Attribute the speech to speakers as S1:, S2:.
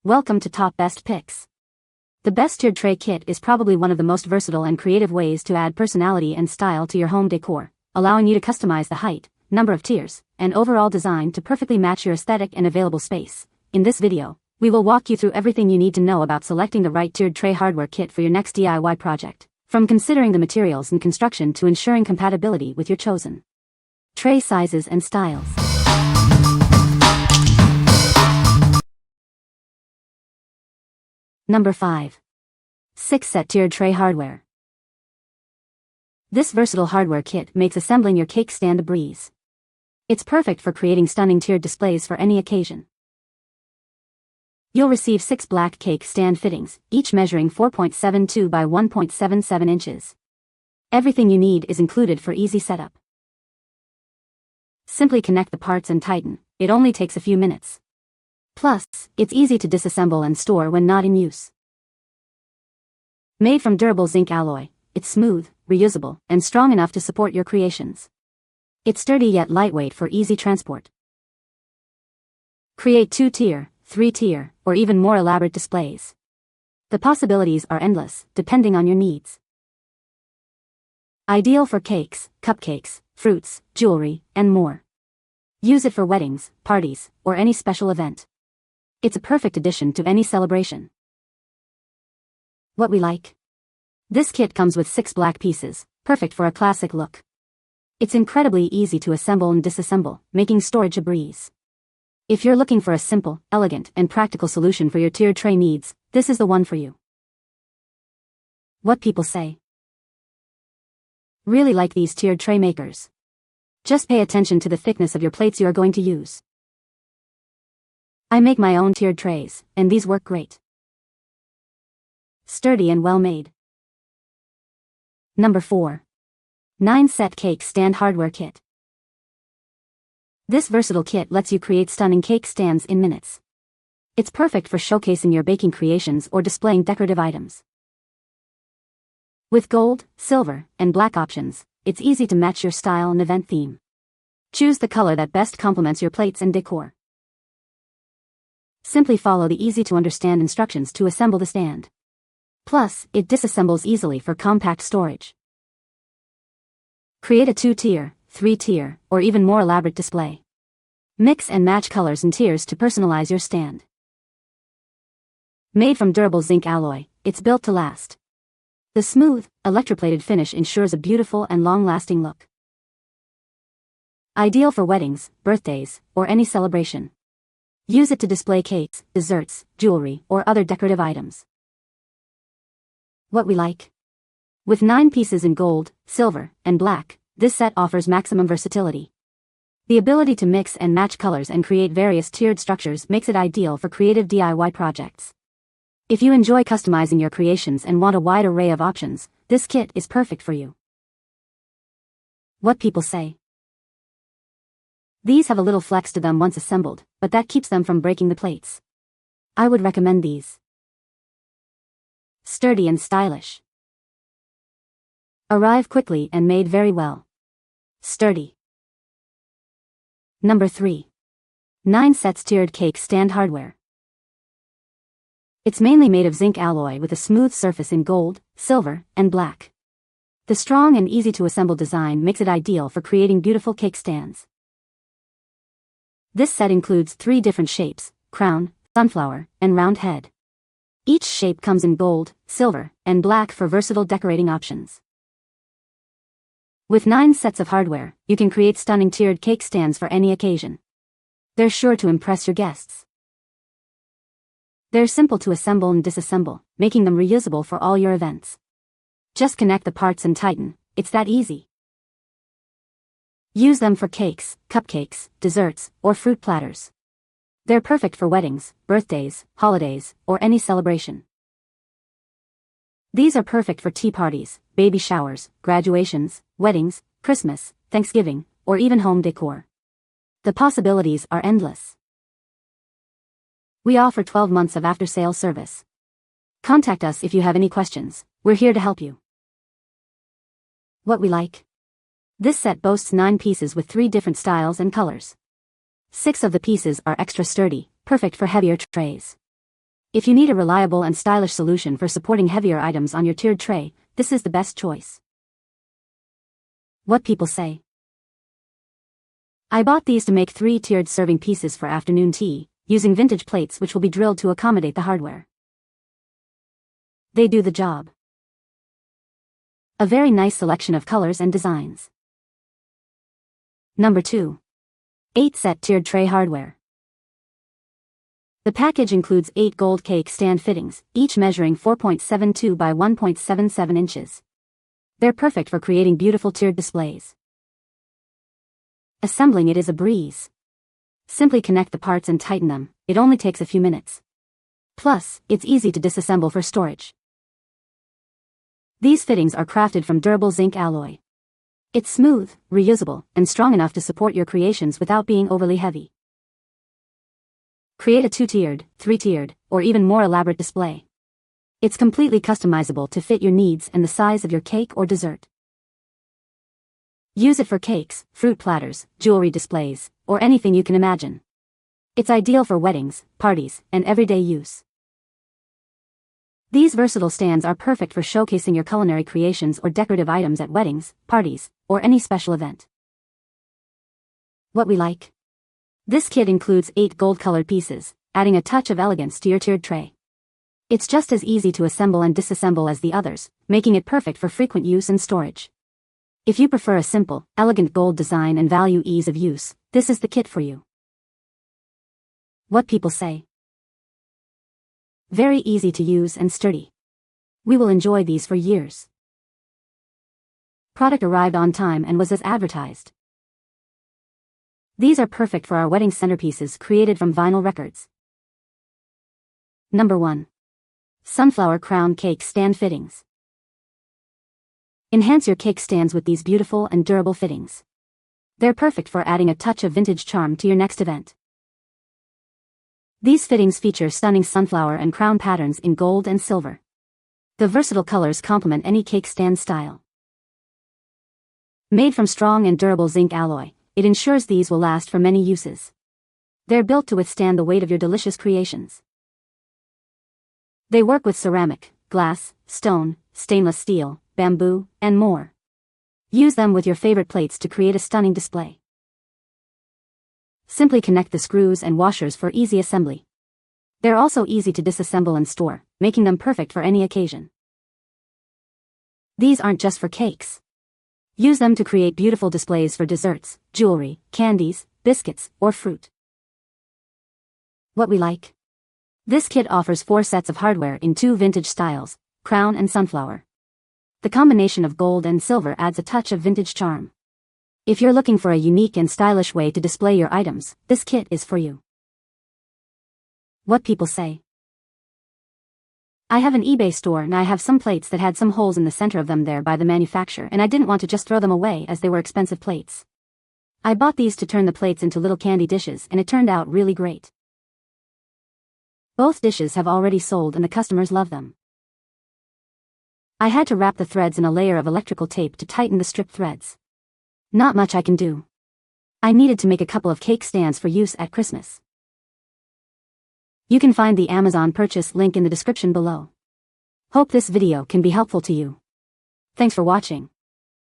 S1: Welcome to Top Best Picks. The Best Tiered Tray Kit is probably one of the most versatile and creative ways to add personality and style to your home decor, allowing you to customize the height, number of tiers, and overall design to perfectly match your aesthetic and available space. In this video, we will walk you through everything you need to know about selecting the right tiered tray hardware kit for your next DIY project, from considering the materials and construction to ensuring compatibility with your chosen tray sizes and styles. Number 5. 6-set tiered tray hardware. This versatile hardware kit makes assembling your cake stand a breeze. It's perfect for creating stunning tiered displays for any occasion. You'll receive 6 black cake stand fittings, each measuring 4.72 by 1.77 inches. Everything you need is included for easy setup. Simply connect the parts and tighten. It only takes a few minutes. Plus, it's easy to disassemble and store when not in use. Made from durable zinc alloy, it's smooth, reusable, and strong enough to support your creations. It's sturdy yet lightweight for easy transport. Create 2-tier, 3-tier, or even more elaborate displays. The possibilities are endless, depending on your needs. Ideal for cakes, cupcakes, fruits, jewelry, and more. Use it for weddings, parties, or any special event. It's a perfect addition to any celebration. What we like? This kit comes with 6 black pieces, perfect for a classic look. It's incredibly easy to assemble and disassemble, making storage a breeze. If you're looking for a simple, elegant, and practical solution for your tiered tray needs, this is the one for you. What people say? Really like these tiered tray makers. Just pay attention to the thickness of your plates you are going to use. I make my own tiered trays, and these work great. Sturdy and well made. Number 4. 9-set cake stand hardware kit. This versatile kit lets you create stunning cake stands in minutes. It's perfect for showcasing your baking creations or displaying decorative items. With gold, silver, and black options, it's easy to match your style and event theme. Choose the color that best complements your plates and decor. Simply follow the easy-to-understand instructions to assemble the stand. Plus, it disassembles easily for compact storage. Create a 2-tier, 3-tier, or even more elaborate display. Mix and match colors and tiers to personalize your stand. Made from durable zinc alloy, it's built to last. The smooth, electroplated finish ensures a beautiful and long-lasting look. Ideal for weddings, birthdays, or any celebration. Use it to display cakes, desserts, jewelry, or other decorative items. What we like? With 9 pieces in gold, silver, and black, this set offers maximum versatility. The ability to mix and match colors and create various tiered structures makes it ideal for creative DIY projects. If you enjoy customizing your creations and want a wide array of options, this kit is perfect for you. What people say? These have a little flex to them once assembled, but that keeps them from breaking the plates. I would recommend these. Sturdy and stylish. Arrive quickly and made very well. Sturdy. Number 3. 9 sets tiered cake stand hardware. It's mainly made of zinc alloy with a smooth surface in gold, silver, and black. The strong and easy-to-assemble design makes it ideal for creating beautiful cake stands. This set includes 3 different shapes: crown, sunflower, and round head. Each shape comes in gold, silver, and black for versatile decorating options. With 9 sets of hardware, you can create stunning tiered cake stands for any occasion. They're sure to impress your guests. They're simple to assemble and disassemble, making them reusable for all your events. Just connect the parts and tighten. It's that easy. Use them for cakes, cupcakes, desserts, or fruit platters. They're perfect for weddings, birthdays, holidays, or any celebration. These are perfect for tea parties, baby showers, graduations, weddings, Christmas, Thanksgiving, or even home decor. The possibilities are endless. We offer 12 months of after-sale service. Contact us if you have any questions. We're here to help you. What we like? This set boasts 9 pieces with 3 different styles and colors. 6 of the pieces are extra sturdy, perfect for heavier trays. If you need a reliable and stylish solution for supporting heavier items on your tiered tray, this is the best choice. What people say. I bought these to make 3 tiered serving pieces for afternoon tea, using vintage plates which will be drilled to accommodate the hardware. They do the job. A very nice selection of colors and designs. Number 2. 8-set tiered tray hardware. The package includes 8 gold cake stand fittings, each measuring 4.72 by 1.77 inches. They're perfect for creating beautiful tiered displays. Assembling it is a breeze. Simply connect the parts and tighten them, it only takes a few minutes. Plus, it's easy to disassemble for storage. These fittings are crafted from durable zinc alloy. It's smooth, reusable, and strong enough to support your creations without being overly heavy. Create a 2-tiered, 3-tiered, or even more elaborate display. It's completely customizable to fit your needs and the size of your cake or dessert. Use it for cakes, fruit platters, jewelry displays, or anything you can imagine. It's ideal for weddings, parties, and everyday use. These versatile stands are perfect for showcasing your culinary creations or decorative items at weddings, parties, or any special event. What we like. This kit includes 8 gold-colored pieces, adding a touch of elegance to your tiered tray. It's just as easy to assemble and disassemble as the others, making it perfect for frequent use and storage. If you prefer a simple, elegant gold design and value ease of use, this is the kit for you. What people say. Very easy to use and sturdy. We will enjoy these for years. Product arrived on time and was as advertised. These are perfect for our wedding centerpieces created from vinyl records. Number 1. Sunflower crown cake stand fittings. Enhance your cake stands with these beautiful and durable fittings. They're perfect for adding a touch of vintage charm to your next event. These fittings feature stunning sunflower and crown patterns in gold and silver. The versatile colors complement any cake stand style. Made from strong and durable zinc alloy, it ensures these will last for many uses. They're built to withstand the weight of your delicious creations. They work with ceramic, glass, stone, stainless steel, bamboo, and more. Use them with your favorite plates to create a stunning display. Simply connect the screws and washers for easy assembly. They're also easy to disassemble and store, making them perfect for any occasion. These aren't just for cakes. Use them to create beautiful displays for desserts, jewelry, candies, biscuits, or fruit. What we like. This kit offers 4 sets of hardware in 2 vintage styles, crown and sunflower. The combination of gold and silver adds a touch of vintage charm. If you're looking for a unique and stylish way to display your items, this kit is for you. What people say. I have an eBay store and I have some plates that had some holes in the center of them there by the manufacturer, and I didn't want to just throw them away as they were expensive plates. I bought these to turn the plates into little candy dishes and it turned out really great. Both dishes have already sold and the customers love them. I had to wrap the threads in a layer of electrical tape to tighten the stripped threads. Not much I can do. I needed to make a couple of cake stands for use at Christmas. You can find the Amazon purchase link in the description below. Hope this video can be helpful to you. Thanks for watching.